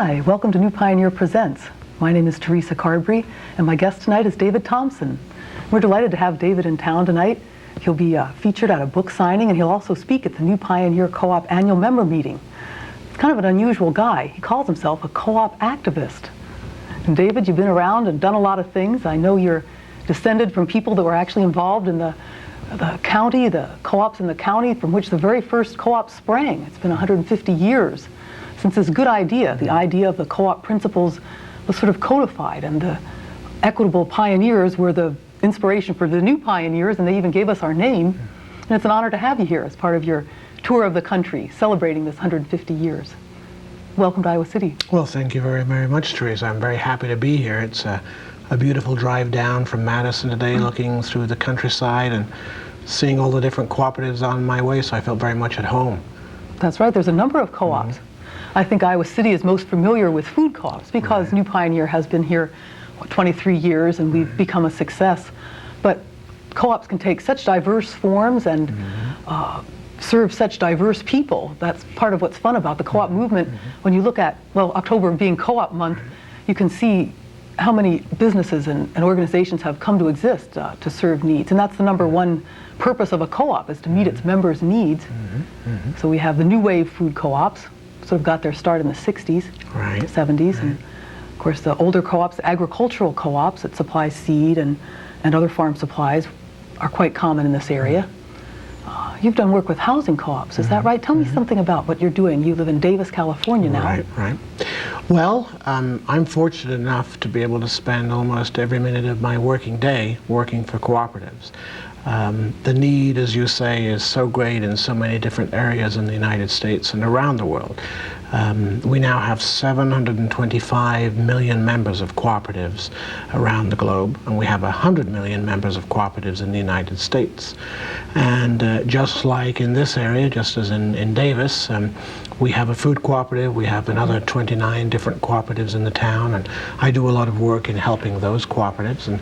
Hi, welcome to New Pioneer Presents. My name is Theresa Carbrey, and my guest tonight is David Thompson. We're delighted to have David in town tonight. He'll be featured at a book signing, and he'll also speak at the New Pioneer Co-op annual member meeting. He's kind of an unusual guy. He calls himself a co-op activist. And David, you've been around and done a lot of things. I know you're descended from people that were actually involved in the county, the co-ops in the county from which the very first co-op sprang. It's been 150 years since this good idea, the idea of the co-op principles, was sort of codified, and the equitable pioneers were the inspiration for the new pioneers, and they even gave us our name. And it's an honor to have you here as part of your tour of the country, celebrating this 150 years. Welcome to Iowa City. Well, thank you very, very much, Theresa. I'm very happy to be here. It's a beautiful drive down from Madison today, looking through the countryside and seeing all the different cooperatives on my way, so I felt very much at home. That's right. There's a number of co-ops. I think Iowa City is most familiar with food co-ops because New Pioneer has been here 23 years and we've become a success. But co-ops can take such diverse forms and serve such diverse people. That's part of what's fun about the co-op movement. When you look at, well, October being co-op month, you can see how many businesses and organizations have come to exist to serve needs. And that's the number one purpose of a co-op, is to meet its members' needs. So we have the new wave food co-ops, sort of got their start in the 60s, 70s. And of course the older co-ops, the agricultural co-ops that supply seed and other farm supplies are quite common in this area. You've done work with housing co-ops, is that right? Tell me something about what you're doing. You live in Davis, California now. Right. Well, I'm fortunate enough to be able to spend almost every minute of my working day working for cooperatives. The need, as you say, is so great in so many different areas in the United States and around the world. We now have 725 million members of cooperatives around the globe, and we have 100 million members of cooperatives in the United States. And just like in this area, just as in Davis, we have a food cooperative, we have another 29 different cooperatives in the town, and I do a lot of work in helping those cooperatives. And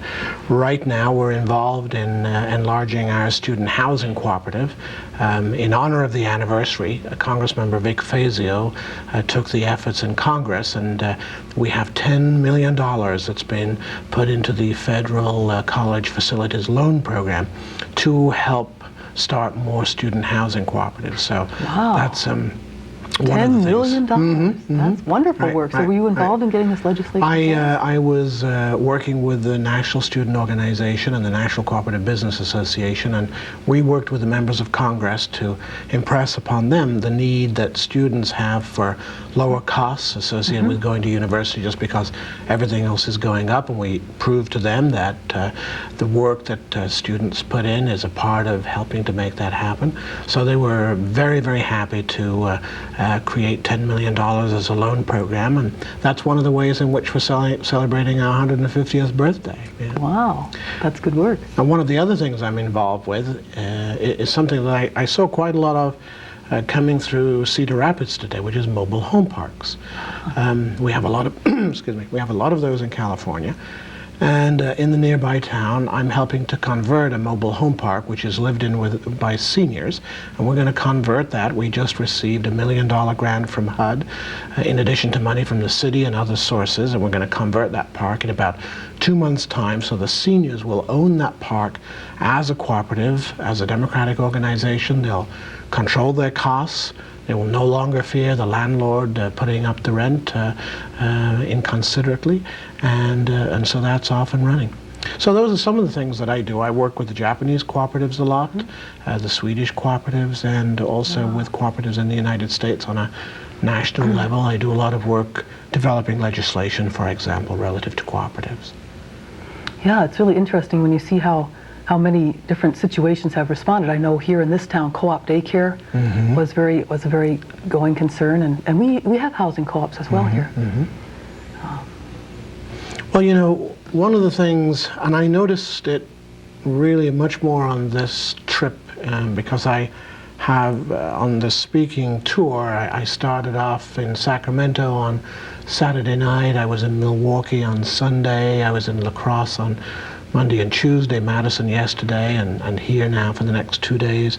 right now we're involved in enlarging our student housing cooperative. In honor of the anniversary, Congressmember Vic Fazio took the efforts in Congress, and we have $10 million that's been put into the Federal College Facilities Loan Program to help start more student housing cooperatives. So that's $10 million? That's wonderful work. So were you involved in getting this legislation? I was working with the National Student Organization and the National Cooperative Business Association, and we worked with the members of Congress to impress upon them the need that students have for lower costs associated with going to university, just because everything else is going up, and we proved to them that the work that students put in is a part of helping to make that happen. So they were very, very happy to create $10 million as a loan program, and that's one of the ways in which we're celebrating our 150th birthday. Yeah. Wow, that's good work. And one of the other things I'm involved with is something that I saw quite a lot of coming through Cedar Rapids today, which is mobile home parks. We have a lot of, excuse me, we have a lot of those in California. And in the nearby town, I'm helping to convert a mobile home park, which is lived in by seniors, and we're going to convert that. We just received $1 million grant from HUD, in addition to money from the city and other sources, and we're going to convert that park in about 2 months' time, so the seniors will own that park as a cooperative, as a democratic organization. They'll control their costs. They will no longer fear the landlord putting up the rent inconsiderately, and so that's off and running. So those are some of the things that I do. I work with the Japanese cooperatives a lot, the Swedish cooperatives, and also with cooperatives in the United States on a national level. I do a lot of work developing legislation, for example, relative to cooperatives. Yeah, it's really interesting when you see how many different situations have responded. I know here in this town, co-op daycare was a very going concern, and we have housing co-ops as well here. Well, you know, one of the things, and I noticed it really much more on this trip, because I have on the speaking tour, I started off in Sacramento on Saturday night, I was in Milwaukee on Sunday, I was in La Crosse on Monday and Tuesday, Madison yesterday, and here now for the next 2 days.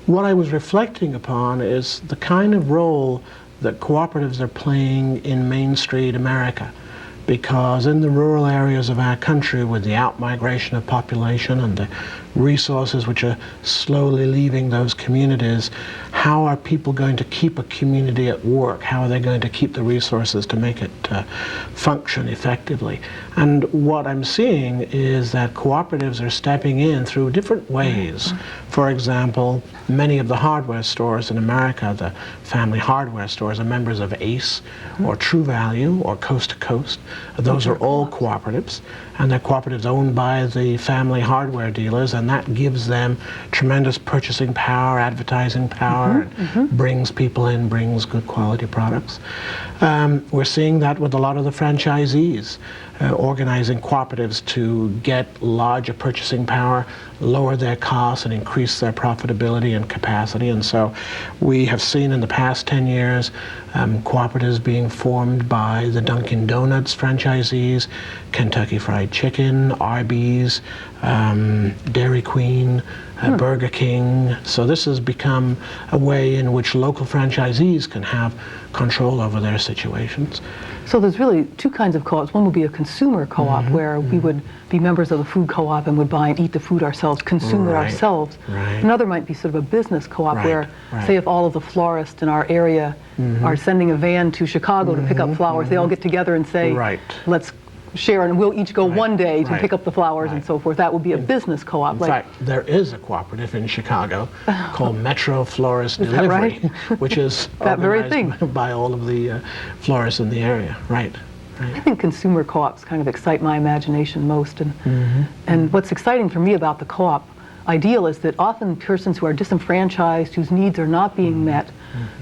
What I was reflecting upon is the kind of role that cooperatives are playing in Main Street America. Because in the rural areas of our country, with the out-migration of population and the resources which are slowly leaving those communities, how are people going to keep a community at work? How are they going to keep the resources to make it function effectively? And what I'm seeing is that cooperatives are stepping in through different ways. For example, many of the hardware stores in America, the family hardware stores, are members of ACE or True Value or Coast to Coast. Those are all cooperatives, and they're cooperatives owned by the family hardware dealers, and that gives them tremendous purchasing power, advertising power, and brings people in, brings good quality products. We're seeing that with a lot of the franchisees, organizing cooperatives to get larger purchasing power, lower their costs, and increase their profitability and capacity. And so we have seen in the past 10 years cooperatives being formed by the Dunkin' Donuts franchisees, Kentucky Fried Chicken, Arby's, Dairy Queen, Burger King. So this has become a way in which local franchisees can have control over their situations. So there's really two kinds of co-ops. One would be a consumer co-op where we would be members of the food co-op and would buy and eat the food ourselves, consume it ourselves. Another might be sort of a business co-op where, say if all of the florists in our area are sending a van to Chicago to pick up flowers, they all get together and say, let's share and we'll each go one day to pick up the flowers and so forth. That would be a business co-op. In fact, there is a cooperative in Chicago called Metro Florist Delivery, which is that very thing by all of the florists in the area. I think consumer co-ops kind of excite my imagination most, and what's exciting for me about the co-op ideal is that often persons who are disenfranchised, whose needs are not being met,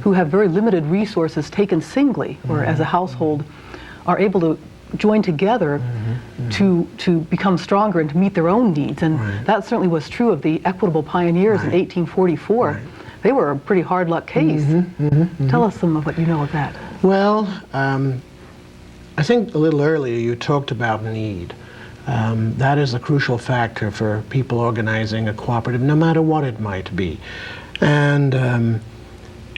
who have very limited resources taken singly or as a household, are able to join together to become stronger and to meet their own needs. And that certainly was true of the Equitable Pioneers in 1844. They were a pretty hard luck case. Tell us some of what you know of that. Well, I think a little earlier you talked about need. That is a crucial factor for people organizing a cooperative, no matter what it might be. And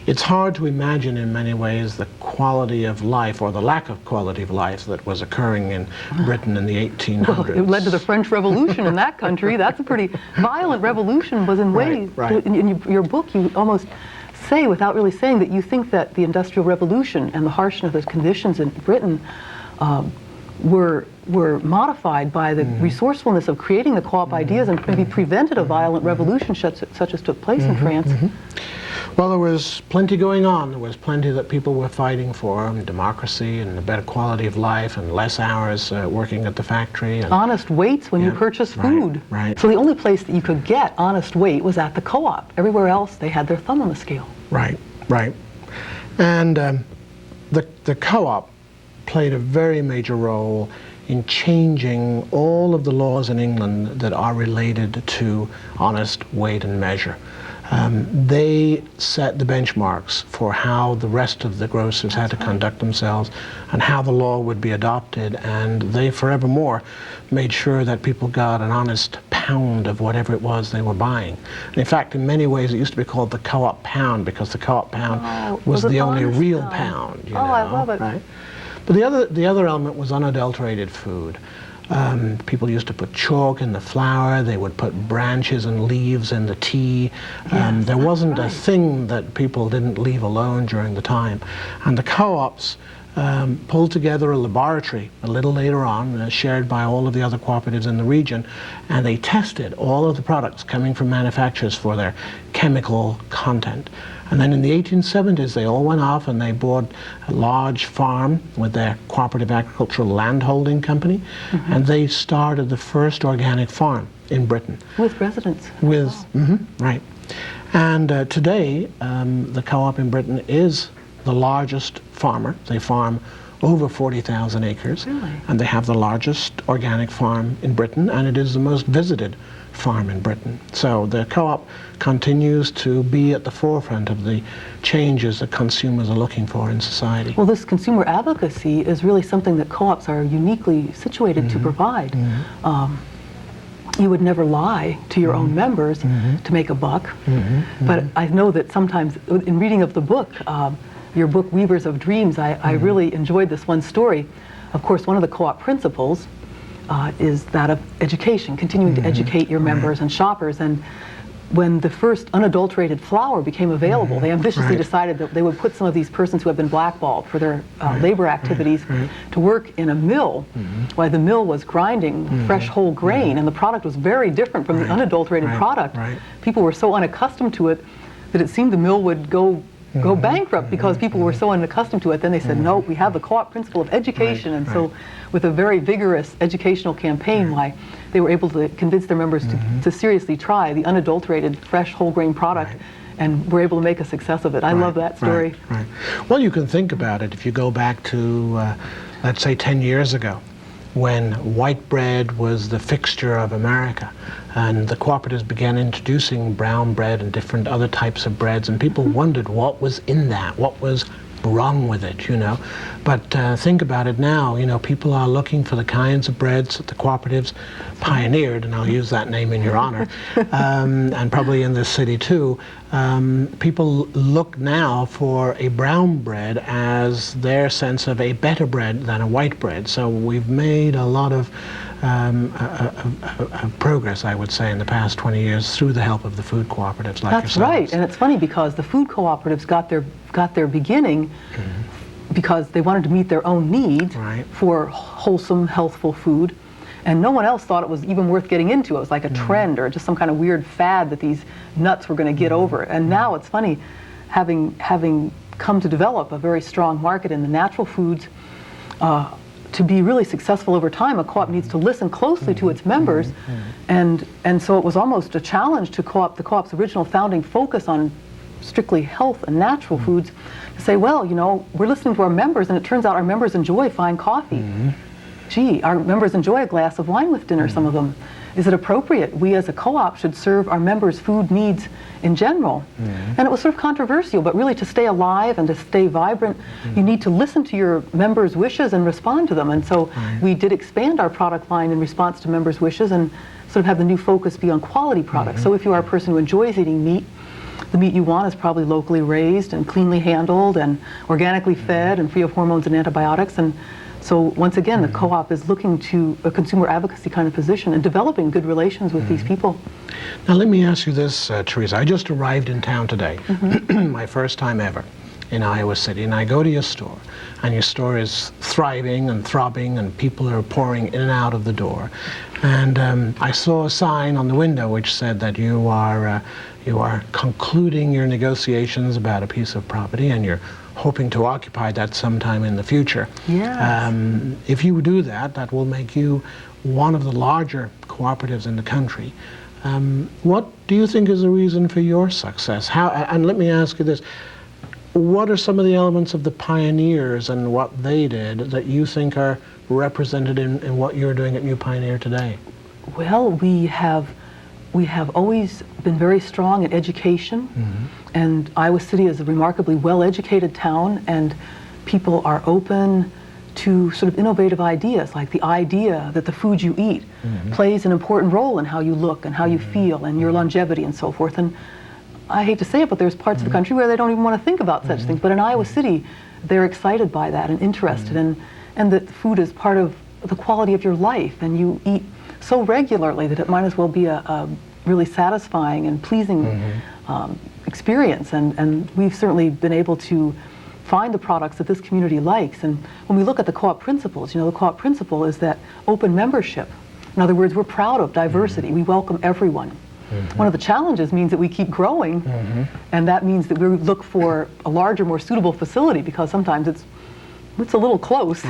it's hard to imagine in many ways the quality of life or the lack of quality of life that was occurring in Britain in the 1800s. Well, it led to the French Revolution in that country. That's a pretty violent revolution, was in ways. In your book, you almost say, without really saying, that you think that the Industrial Revolution and the harshness of the conditions in Britain were modified by the resourcefulness of creating the co-op ideas and maybe prevented a violent revolution such as took place in France. Well, there was plenty going on. There was plenty that people were fighting for, democracy and a better quality of life and less hours working at the factory. And honest weights when you purchase food. So the only place that you could get honest weight was at the co-op. Everywhere else, they had their thumb on the scale. And the co-op played a very major role in changing all of the laws in England that are related to honest weight and measure. They set the benchmarks for how the rest of the grocers had to conduct themselves and how the law would be adopted, and they forevermore made sure that people got an honest pound of whatever it was they were buying. And in fact, in many ways, it used to be called the co-op pound because the co-op pound was the only real pound. You know, I love it. But the other element was unadulterated food. People used to put chalk in the flour. They would put branches and leaves in the tea. There wasn't a thing that people didn't leave alone during the time. And the co-ops pulled together a laboratory a little later on, shared by all of the other cooperatives in the region, and they tested all of the products coming from manufacturers for their chemical content. And then in the 1870s, they all went off and they bought a large farm with their cooperative agricultural land holding company, and they started the first organic farm in Britain. With residents. And today, the co-op in Britain is the largest farmer. They farm over 40,000 acres. And they have the largest organic farm in Britain, and it is the most visited farm in Britain. So the co-op continues to be at the forefront of the changes that consumers are looking for in society. Well, this consumer advocacy is really something that co-ops are uniquely situated to provide. You would never lie to your own members to make a buck, but I know that sometimes in reading of the book, your book, Weavers of Dreams, I really enjoyed this one story. Of course, one of the co-op principles is that of education, continuing to educate your members and shoppers. And when the first unadulterated flour became available, they ambitiously decided that they would put some of these persons who have been blackballed for their labor activities to work in a mill, while the mill was grinding fresh whole grain, and the product was very different from the unadulterated product. People were so unaccustomed to it that it seemed the mill would go bankrupt because people were so unaccustomed to it. Then they said, no, we have the co-op principle of education. And so with a very vigorous educational campaign, why they were able to convince their members to seriously try the unadulterated, fresh, whole grain product, and were able to make a success of it. I love that story. Well, you can think about it if you go back to, let's say, 10 years ago, when white bread was the fixture of America, and the cooperatives began introducing brown bread and different other types of breads, and people wondered what was in that, what was wrong with it, you know. But think about it now, you know, people are looking for the kinds of breads that the cooperatives pioneered, and I'll use that name in your honor, and probably in this city too. People look now for a brown bread as their sense of a better bread than a white bread. So we've made a lot of progress, I would say, in the past 20 years through the help of the food cooperatives like yourselves. That's right, and it's funny because the food cooperatives got their beginning because they wanted to meet their own need for wholesome, healthful food, and no one else thought it was even worth getting into. It was like a trend or just some kind of weird fad that these nuts were going to get over. And now it's funny, having come to develop a very strong market in the natural foods, to be really successful over time, a co-op needs to listen closely to its members, and so it was almost a challenge to the co-op's original founding focus on strictly health and natural foods, to say, well, you know, we're listening to our members, and it turns out our members enjoy fine coffee. Gee, our members enjoy a glass of wine with dinner, some of them. Is it appropriate? We as a co-op should serve our members' food needs in general. And it was sort of controversial, but really to stay alive and to stay vibrant, you need to listen to your members' wishes and respond to them. And so we did expand our product line in response to members' wishes and sort of have the new focus be on quality products. So if you are a person who enjoys eating meat, the meat you want is probably locally raised and cleanly handled and organically fed and free of hormones and antibiotics. And so once again, the co-op is looking to a consumer advocacy kind of position and developing good relations with these people. Now let me ask you this, Theresa. I just arrived in town today, my first time ever in Iowa City, and I go to your store, and your store is thriving and throbbing, and people are pouring in and out of the door. And I saw a sign on the window which said that you are concluding your negotiations about a piece of property, and you're hoping to occupy that sometime in the future. Yes. If you do that, that will make you one of the larger cooperatives in the country. What do you think is the reason for your success? And let me ask you this, what are some of the elements of the pioneers and what they did that you think are represented in what you're doing at New Pioneer today? Well, we have always been very strong in education, and Iowa City is a remarkably well-educated town, and people are open to sort of innovative ideas, like the idea that the food you eat plays an important role in how you look and how you feel and your longevity and so forth. And I hate to say it, but there's parts of the country where they don't even want to think about such things. But in Iowa City, they're excited by that and interested, and that food is part of the quality of your life, and you eat so regularly that it might as well be a really satisfying and pleasing experience. And we've certainly been able to find the products that this community likes. And when we look at the co-op principles, you know, the co-op principle is that open membership. In other words, we're proud of diversity. We welcome everyone. One of the challenges means that we keep growing, and that means that we look for a larger, more suitable facility, because sometimes it's a little close,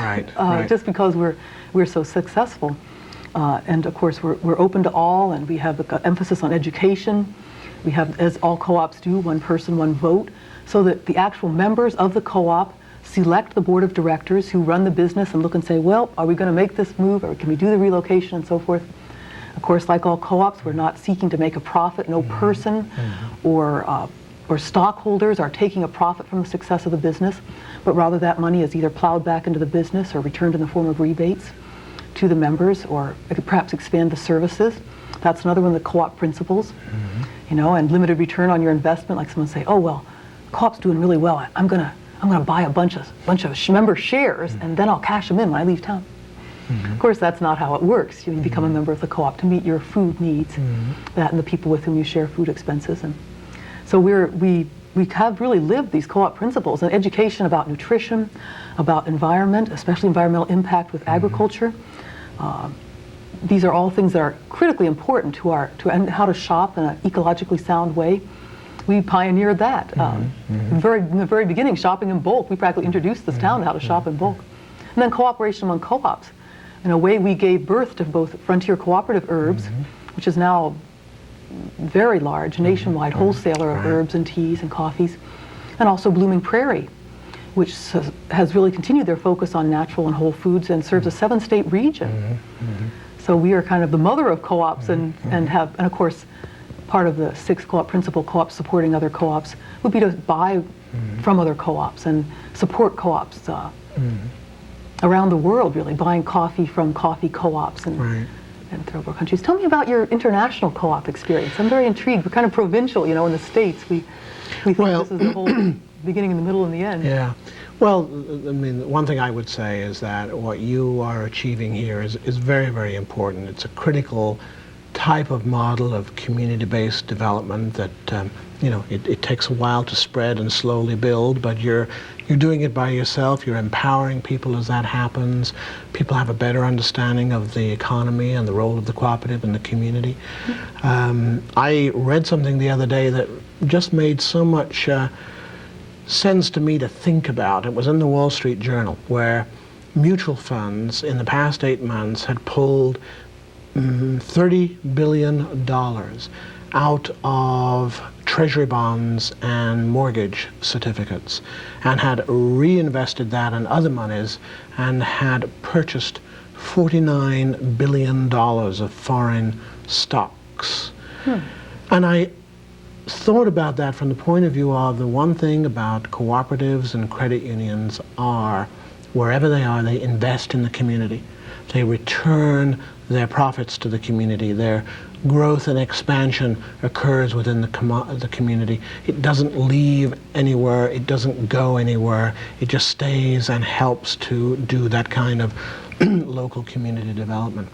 just because we're so successful. And of course, we're open to all, and we have an emphasis on education. We have, as all co-ops do, one person, one vote, so that the actual members of the co-op select the board of directors who run the business and look and say, well, are we going to make this move, or can we do the relocation, and so forth. Of course, like all co-ops, we're not seeking to make a profit. No person or stockholders are taking a profit from the success of the business, but rather that money is either plowed back into the business or returned in the form of rebates to the members, or perhaps expand the services. That's another one of the co-op principles, you know, and limited return on your investment. Like someone say, oh, well, co-op's doing really well. I'm gonna I'm going to buy a bunch of member shares, and then I'll cash them in when I leave town. Of course, that's not how it works. You become a member of the co-op to meet your food needs, that and the people with whom you share food expenses. And so we have really lived these co-op principles and education about nutrition, about environment, especially environmental impact with agriculture. These are all things that are critically important to and how to shop in an ecologically sound way. We pioneered that. In the very beginning, shopping in bulk. We practically introduced this town to how to shop in bulk. And then cooperation among co-ops. In a way, we gave birth to both Frontier Cooperative Herbs, which is now very large, nationwide wholesaler of herbs and teas and coffees, and also Blooming Prairie, which has really continued their focus on natural and whole foods and serves a 7-state region. So we are kind of the mother of co-ops, and of course, part of the 6th co-op principle, co-ops supporting other co-ops, would be to buy from other co-ops and support co-ops around the world, really, buying coffee from coffee co-ops and third world countries. Tell me about your international co-op experience. I'm very intrigued. We're kind of provincial, in the States. We think this is the whole beginning, the middle, and the end. Yeah. Well, I mean, one thing I would say is that what you are achieving here is very, very important. It's a critical type of model of community-based development that it takes a while to spread and slowly build, but you're doing it by yourself. You're empowering people as that happens. People have a better understanding of the economy and the role of the cooperative in the community. I read something the other day that just made so much sense to me to think about. It was in the Wall Street Journal, where mutual funds in the past 8 months had pulled $30 billion out of treasury bonds and mortgage certificates, and had reinvested that in other monies, and had purchased $49 billion of foreign stocks. And I thought about that from the point of view of the one thing about cooperatives and credit unions are, wherever they are, they invest in the community. They return their profits to the community. Their growth and expansion occurs within the community. It doesn't leave anywhere. It doesn't go anywhere. It just stays and helps to do that kind of local community development.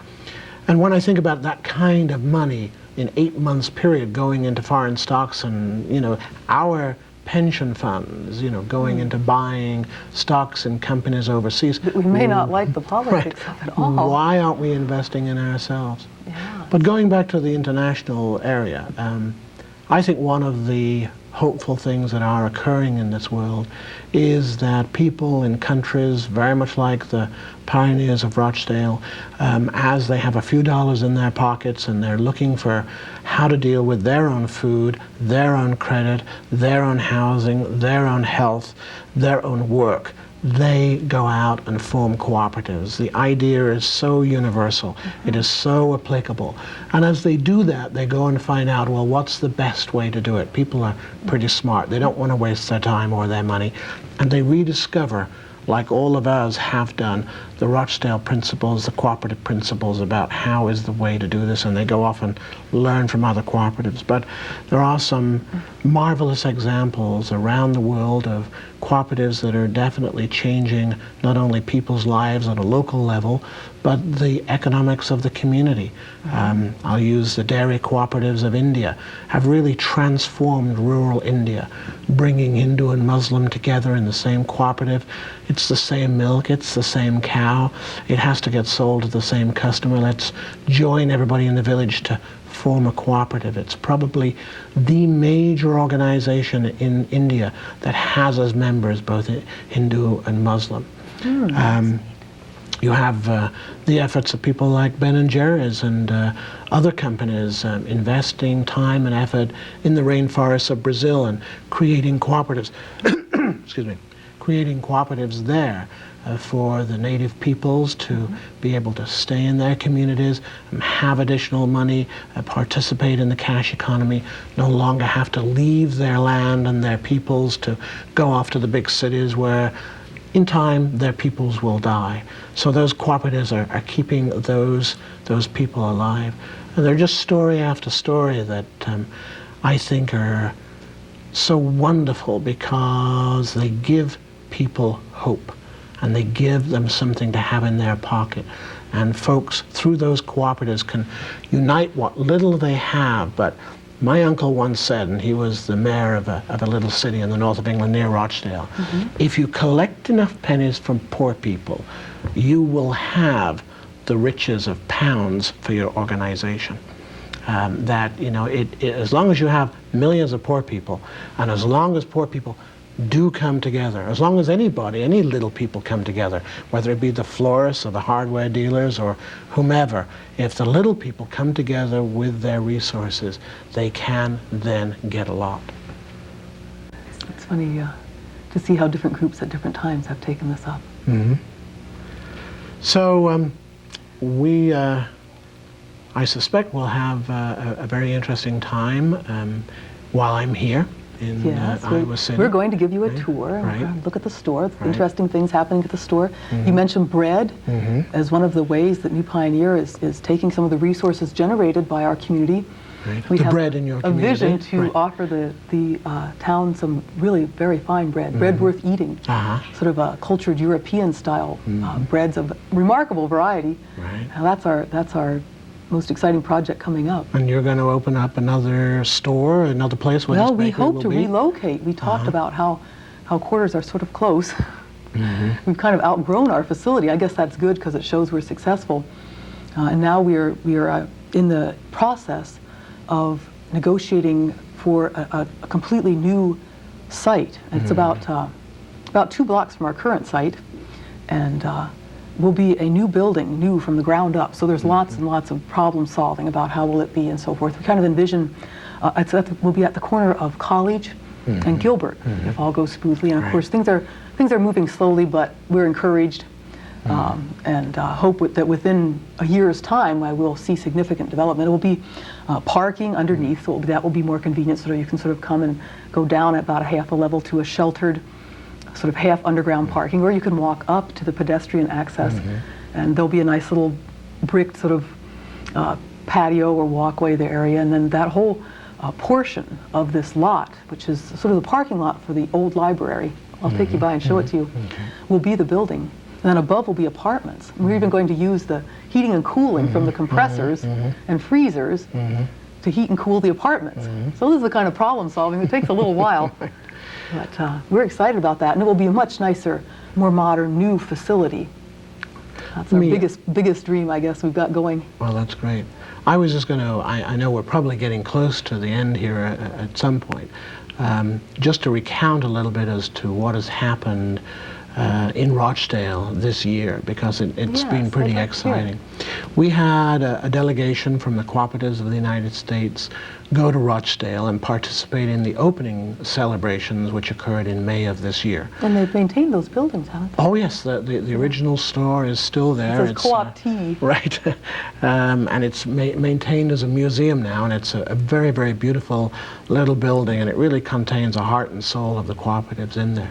And when I think about that kind of money in 8 months period going into foreign stocks and, our pension funds, going into buying stocks in companies overseas. We may not like the politics of it all. Why aren't we investing in ourselves? Yeah. But going back to the international area, I think one of the hopeful things that are occurring in this world is that people in countries very much like the pioneers of Rochdale, as they have a few dollars in their pockets and they're looking for how to deal with their own food, their own credit, their own housing, their own health, their own work, they go out and form cooperatives. The idea is so universal. It is so applicable. And as they do that, they go and find out, well, what's the best way to do it? People are pretty smart. They don't want to waste their time or their money. And they rediscover, like all of us have done, the Rochdale principles, the cooperative principles about how is the way to do this, and they go off and learn from other cooperatives. But there are some marvelous examples around the world of cooperatives that are definitely changing not only people's lives on a local level, but the economics of the community. I'll use the dairy cooperatives of India, have really transformed rural India, bringing Hindu and Muslim together in the same cooperative. It's the same milk, it's the same cow, it has to get sold to the same customer. Let's join everybody in the village to form a cooperative. It's probably the major organization in India that has as members both Hindu and Muslim. You have the efforts of people like Ben and Jerry's and other companies investing time and effort in the rainforests of Brazil and creating cooperatives, excuse me, creating cooperatives there for the native peoples to be able to stay in their communities, have additional money, participate in the cash economy, no longer have to leave their land and their peoples to go off to the big cities where in time their peoples will die. So those cooperatives are keeping those people alive. And they're just story after story that I think are so wonderful because they give people hope, and they give them something to have in their pocket. And folks, through those cooperatives, can unite what little they have. But my uncle once said, and he was the mayor of a little city in the north of England near Rochdale, if you collect enough pennies from poor people, you will have the riches of pounds for your organization. That, you know, as long as you have millions of poor people, and as long as poor people do come together, as long as anybody, any little people come together, whether it be the florists or the hardware dealers or whomever, if the little people come together with their resources, they can then get a lot. It's funny to see how different groups at different times have taken this up. So I suspect we'll have a very interesting time while I'm here in Iowa City. We're going to give you a tour and look at the store. Interesting things happening at the store. You mentioned bread as one of the ways that New Pioneer is taking some of the resources generated by our community. We have bread in your community. A vision to offer the town some really very fine bread, bread worth eating, sort of a cultured European style breads of remarkable variety. Now that's our most exciting project coming up. And you're going to open up another store, another place where this bakery we hope will to be? relocate. We talked about how quarters are sort of close. We've kind of outgrown our facility. I guess that's good because it shows we're successful. And now we are in the process of negotiating for a completely new site. It's about 2 blocks from our current site, and will be a new building, new from the ground up. So there's lots and lots of problem solving about how will it be and so forth. We kind of envision we'll be at the corner of College and Gilbert if all goes smoothly. And of course things are moving slowly, but we're encouraged and hope that within a year's time I will see significant development. It will be parking underneath, so that will be more convenient, so you can sort of come and go down at about a half a level to a sheltered sort of half underground parking, or you can walk up to the pedestrian access, and there'll be a nice little bricked sort of patio or walkway the area, and then that whole portion of this lot, which is sort of the parking lot for the old library, I'll take you by and show it to you, will be the building. And then above will be apartments. And we're even going to use the heating and cooling from the compressors and freezers to heat and cool the apartments. So this is the kind of problem solving that takes a little while. But we're excited about that, and it will be a much nicer, more modern, new facility. That's our biggest dream, I guess, we've got going. Well, that's great. I was just going to, I know we're probably getting close to the end here at some point. Just to recount a little bit as to what has happened in Rochdale this year, because it's been pretty exciting. We had a delegation from the cooperatives of the United States go to Rochdale and participate in the opening celebrations which occurred in May of this year. And they've maintained those buildings, haven't they? Oh yes, the original store is still there. It says Co-op Tea. Right, and it's maintained as a museum now, and it's a very, very beautiful little building, and it really contains the heart and soul of the cooperatives in there.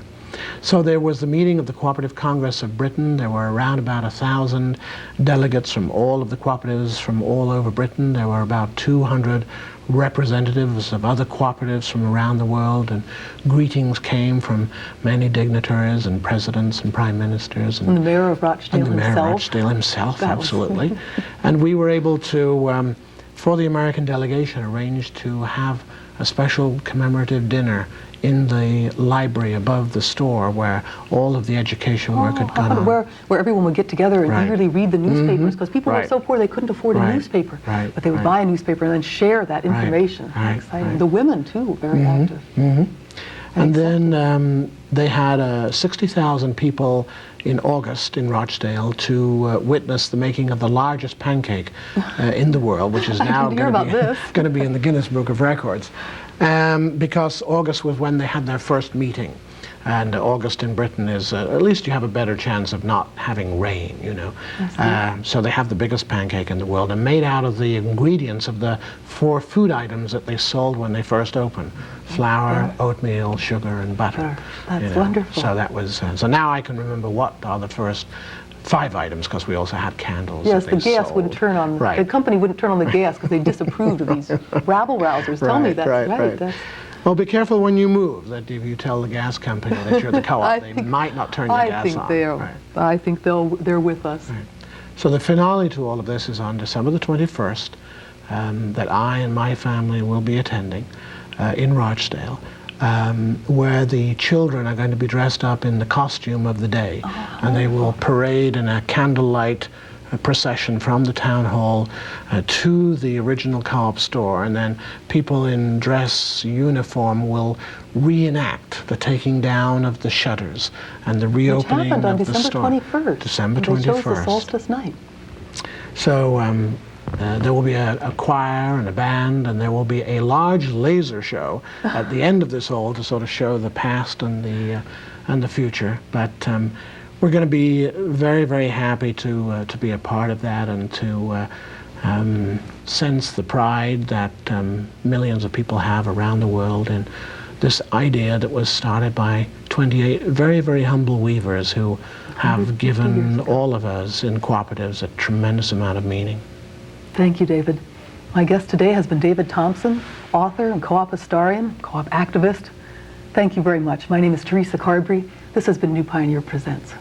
So there was the meeting of the Cooperative Congress of Britain. There were around about 1,000 delegates from all of the cooperatives from all over Britain. There were about 200 representatives of other cooperatives from around the world, and greetings came from many dignitaries and presidents and prime ministers. And the mayor of Rochdale himself. And the mayor of Rochdale himself, absolutely. And we were able to, for the American delegation, arrange to have a special commemorative dinner in the library above the store, where all of the education work had gone on. Where everyone would get together and eagerly read the newspapers, because people were so poor they couldn't afford a newspaper. But they would buy a newspaper and then share that information. Exciting. The women, too, very active. And then they had 60,000 people in August in Rochdale to witness the making of the largest pancake in the world, which is now going to be in the Guinness Book of Records. Because August was when they had their first meeting. And August in Britain is, at least you have a better chance of not having rain, you know. So they have the biggest pancake in the world, and made out of the ingredients of the 4 food items that they sold when they first opened: flour, oatmeal, sugar, and butter. That's wonderful. So that was, so now I can remember what are the first 5 items, because we also had candles. Yes, the gas wouldn't turn on, the company wouldn't turn on the gas because they disapproved of these rabble-rousers. Tell me that's right. Well, be careful when you move, that if you tell the gas company that you're the co-op, they might not turn your gas on. Right. I think they're with us. Right. So the finale to all of this is on December the 21st, that I and my family will be attending in Rochdale, where the children are going to be dressed up in the costume of the day, and they will parade in a candlelight procession from the town hall to the original co-op store, and then people in dress uniform will reenact the taking down of the shutters and the reopening of the store. Which happened on December 21st. December 21st. They chose the solstice night. So there will be a choir and a band, and there will be a large laser show at the end of this all to sort of show the past and the future. But we're going to be very, very happy to be a part of that, and to sense the pride that millions of people have around the world in this idea that was started by 28 very, very humble weavers who have given all of us in cooperatives a tremendous amount of meaning. Thank you, David. My guest today has been David Thompson, author and co-op historian, co-op activist. Thank you very much. My name is Theresa Carbrey. This has been New Pioneer Presents.